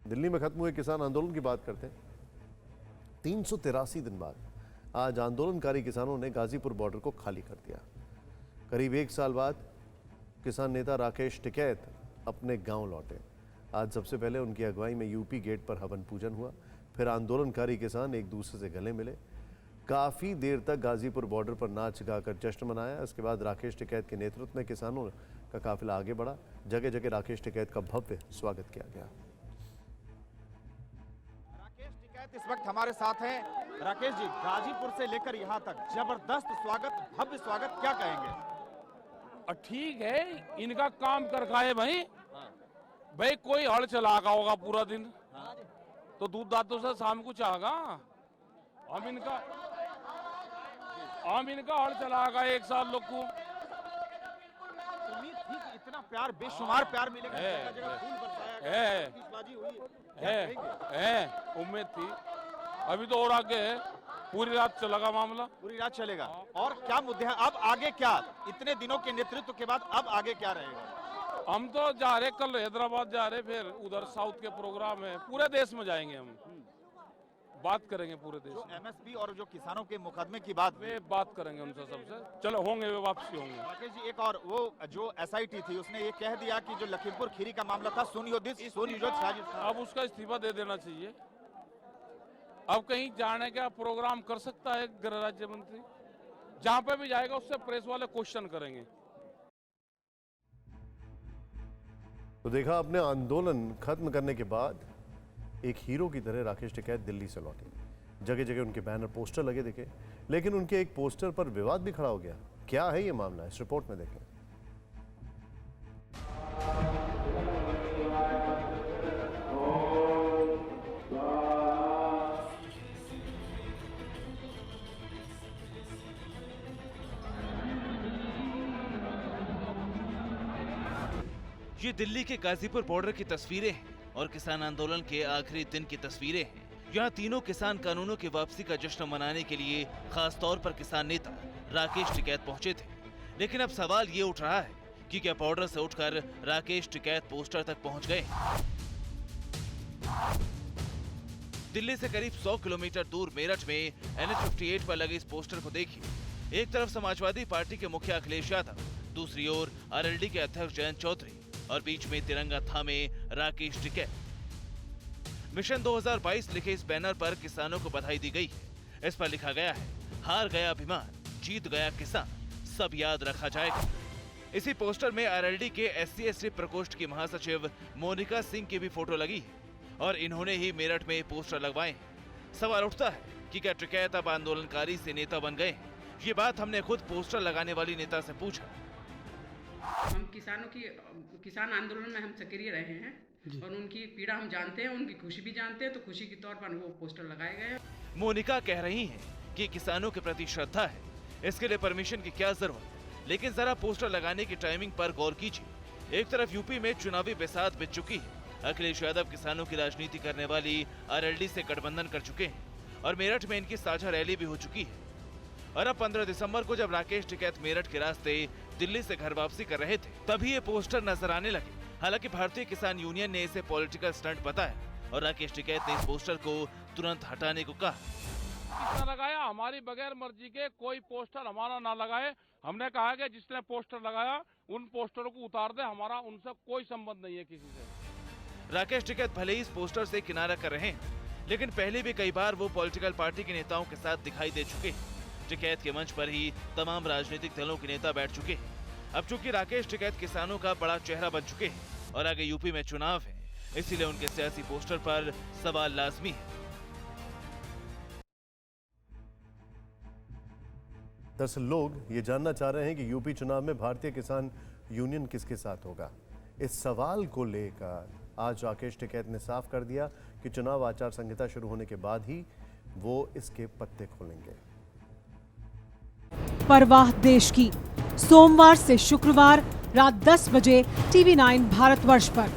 दिल्ली में खत्म हुए किसान आंदोलन की बात करते हैं। 383 दिन बाद आज आंदोलनकारी किसानों ने गाजीपुर बॉर्डर को खाली कर दिया। करीब 1 साल बाद किसान नेता राकेश टिकैत अपने गांव लौटे। आज सबसे पहले उनकी अगुवाई में यूपी गेट पर हवन पूजन हुआ। फिर आंदोलनकारी किसान एक दूसरे से गले मिले। काफ़ी देर तक गाजीपुर बॉर्डर पर नाच गाकर जश्न मनाया। इसके बाद राकेश टिकैत के नेतृत्व में किसानों का काफिला आगे बढ़ा। जगह जगह राकेश टिकैत का भव्य स्वागत किया गया। राकेश टिकैत इस वक्त हमारे साथ हैं। राकेश जी, गाजीपुर से लेकर यहाँ तक जबरदस्त स्वागत, भव्य स्वागत, क्या कहेंगे? ठीक है, इनका काम कर खाए भाई। भाई कोई हल चलागा होगा पूरा दिन, तो दूध दांतों से शाम को चाहगा। हम इनका हल चलागा 1 साल लोग को। उम्मीद थी कि इतना प्यार, बेशुमार प्यार मिलेगा, जगह जगह फूल बरसाया गया, आतिशबाजी हुई, उम्मीद थी। अभी तो और आगे है, पूरी रात चलेगा मामला, पूरी रात चलेगा। और क्या मुद्दे हैं अब आगे? क्या इतने दिनों के नेतृत्व के बाद अब आगे क्या रहेगा? हम तो जा रहे, कल हैदराबाद जा रहे, फिर उधर साउथ के प्रोग्राम है। पूरे देश में जाएंगे, हम बात करेंगे पूरे देश में। एमएसपी और जो किसानों के मुकदमे की बात, वे बात करेंगे उनसे सबसे। चलो होंगे, वे वापसी होंगे। राकेश जी, एक और वो जो एसआईटी थी उसने ये कह दिया कि जो लखीमपुर खीरी का मामला था सुनियोजित साजिश था। अब उसका इस्तीफा दे देना चाहिए। अब कहीं जाने का प्रोग्राम कर सकता है गृह राज्य मंत्री, जहां पे भी जाएगा उससे प्रेस वाले क्वेश्चन करेंगे। तो देखा, अपने आंदोलन खत्म करने के बाद एक हीरो की तरह राकेश टिकैत दिल्ली से लौटे। जगह जगह उनके बैनर पोस्टर लगे दिखे, लेकिन उनके एक पोस्टर पर विवाद भी खड़ा हो गया। क्या है ये मामला, इस रिपोर्ट में देखें। ये दिल्ली के गाजीपुर बॉर्डर की तस्वीरें हैं और किसान आंदोलन के आखिरी दिन की तस्वीरें हैं। यहाँ तीनों किसान कानूनों की वापसी का जश्न मनाने के लिए खास तौर पर किसान नेता राकेश टिकैत पहुंचे थे। लेकिन अब सवाल ये उठ रहा है कि क्या बॉर्डर से उठकर राकेश टिकैत पोस्टर तक पहुंच गए? दिल्ली से करीब 100 किलोमीटर दूर मेरठ में NH-58 पर लगे इस पोस्टर को देखिए। एक तरफ समाजवादी पार्टी के मुखिया अखिलेश यादव, दूसरी ओर आरएलडी के अध्यक्ष जयंत चौधरी और बीच में तिरंगा थामे राकेश टिकैत। मिशन 2022 लिखे इस बैनर पर किसानों को बधाई दी गई है। इस पर लिखा गया है, हार गया अभिमान, जीत गया किसान, सब याद रखा जाएगा। इसी पोस्टर में आरएलडी के SC/ST प्रकोष्ठ की महासचिव मोनिका सिंह की भी फोटो लगी है और इन्होंने ही मेरठ में पोस्टर लगवाए हैं। सवाल उठता है कि क्या टिकैत अब आंदोलनकारी से नेता बन गए? ये बात हमने खुद पोस्टर लगाने वाली नेता से पूछा। हम किसान आंदोलन में हम सक्रिय रहे हैं और उनकी पीड़ा हम जानते हैं, उनकी खुशी भी जानते हैं, तो खुशी के तौर पर वो पोस्टर लगाए गए हैं। मोनिका कह रही हैं कि किसानों के प्रति श्रद्धा है, इसके लिए परमिशन की क्या जरूरत, लेकिन जरा पोस्टर लगाने की टाइमिंग पर गौर कीजिए। एक तरफ यूपी में चुनावी बिसात बिछ चुकी है, अखिलेश यादव किसानों की राजनीति करने वाली आरएलडी से गठबंधन कर चुके हैं और मेरठ में इनकी साझा रैली भी हो चुकी है। और अब 15 दिसंबर को जब राकेश टिकैत मेरठ के रास्ते दिल्ली से घर वापसी कर रहे थे, तभी ये पोस्टर नजर आने लगे। हालांकि भारतीय किसान यूनियन ने इसे पॉलिटिकल स्टंट बताया और राकेश टिकैत ने इस पोस्टर को तुरंत हटाने को कहा। किसने लगाया? हमारी बगैर मर्जी के कोई पोस्टर हमारा ना लगाए। हमने कहा कि जिसने पोस्टर लगाया उन पोस्टरों को उतार दे, हमारा उनसे कोई संबंध नहीं है किसी से। राकेश टिकैत भले ही इस पोस्टर से किनारा कर रहे हैं, लेकिन पहले भी कई बार वो पॉलिटिकल पार्टी के नेताओं के साथ दिखाई दे चुके हैं। टिकैत के मंच पर ही तमाम राजनीतिक दलों के नेता बैठ चुके हैं। अब चूंकि राकेश टिकैत किसानों का बड़ा चेहरा बन चुके हैं और आगे यूपी में चुनाव है, इसीलिए उनके सियासी पोस्टर पर सवाल लाजमी है। दरअसल लोग ये जानना चाह रहे हैं कि यूपी चुनाव में भारतीय किसान यूनियन किसके साथ होगा। इस सवाल को लेकर आज राकेश टिकैत ने साफ कर दिया कि चुनाव आचार संहिता शुरू होने के बाद ही वो इसके पत्ते खोलेंगे। परवाह देश की, सोमवार से शुक्रवार रात 10 बजे TV9 भारतवर्ष पर।